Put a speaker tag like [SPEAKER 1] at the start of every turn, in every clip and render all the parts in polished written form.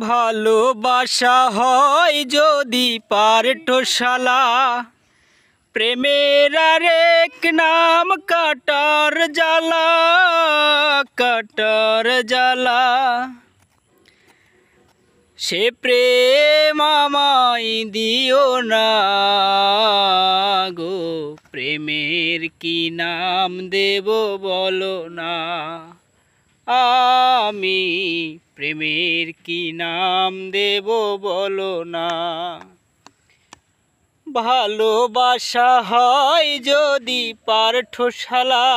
[SPEAKER 1] ভালোবাসা হয় যদি পারঠশালা, প্রেমের আরেক নাম কাটার জ্বালা, কাটার জ্বালা। সে প্রেম আমায় দিও না গো, প্রেমের কি নাম দেব বলো না। আমি প্রেমের কি নাম দেব বলো না। ভালোবাসা হয় যদি পারঠশালা,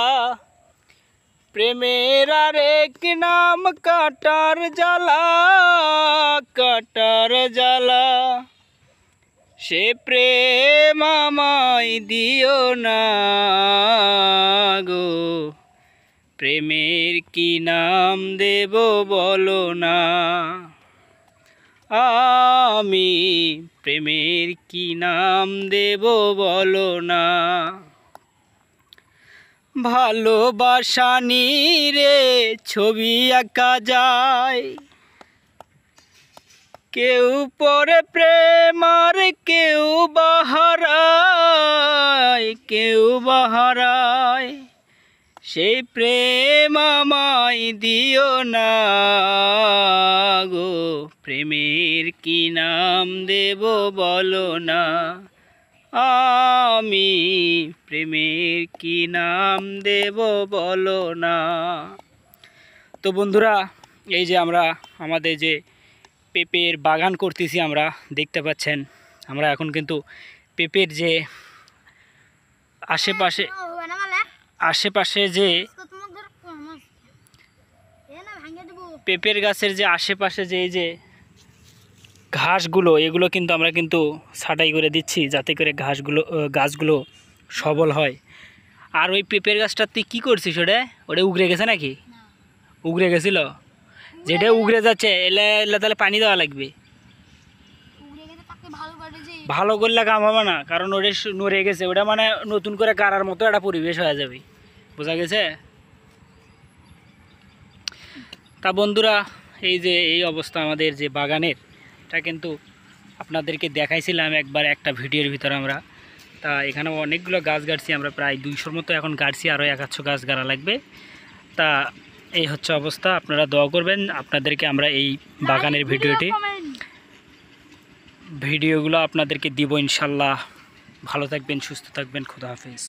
[SPEAKER 1] প্রেমের আরেক নাম কাটার জ্বালা, কাটার জ্বালা। সে প্রেম আমায় দিও না গো, প্রেমের কি নাম দেব বলো না। আমি প্রেমের কি নাম দেব বলো না। ভালোবাসা নিরে ছবি আঁকা যায়, কেউ পরে প্রেম আর কেউ বাহারায়, কেউ বাহারায়। সেই প্রেম আমায় দিও না গো, প্রেমের কি নাম দেব বলো না। আমি প্রেমের কি নাম দেব বলো না। তো বন্ধুরা, এই যে আমরা আমাদের যে পেঁপের বাগান করতেছি, আমরা দেখতে পাচ্ছেন আমরা এখন কিন্তু পেঁপের যে আশেপাশে যে পেঁপের গাছের যে আশেপাশে যে এই যে ঘাসগুলো, এগুলো কিন্তু আমরা কিন্তু ছাঁটাই করে দিচ্ছি যাতে করে গাছগুলো সবল হয়। আর ওই পেঁপের গাছটা তুই কী করছিস? ওটা উগড়ে গেছে নাকি? উগড়ে গেছিল? যেটা উগড়ে যাচ্ছে এলে তাহলে পানি দেওয়া লাগবে। ভালো করলে কাম হবে না, কারণ ওটা নড়ে গেছে, ওটা মানে নতুন করে গাড়ার মতো একটা পরিবেশ হয়ে যাবে, বোঝা গেছে? তা বন্ধুরা, এই যে এই অবস্থা আমাদের যে বাগানের, এটা কিন্তু আপনাদেরকে দেখাইছিলাম একবার একটা ভিডিওর ভিতরে আমরা। তা এখানে অনেকগুলো গাছ গাড়ছি আমরা, প্রায় 200-র মতো এখন গাড়ছি, আরও 100 গাছ গাড়া লাগবে। তা এই হচ্ছে অবস্থা, আপনারা দোয়া করবেন। আপনাদেরকে আমরা এই বাগানের ভিডিওগুলো আপনাদেরকে দিব ইনশাল্লাহ। ভালো থাকবেন, সুস্থ থাকবেন, খুদা হাফেজ।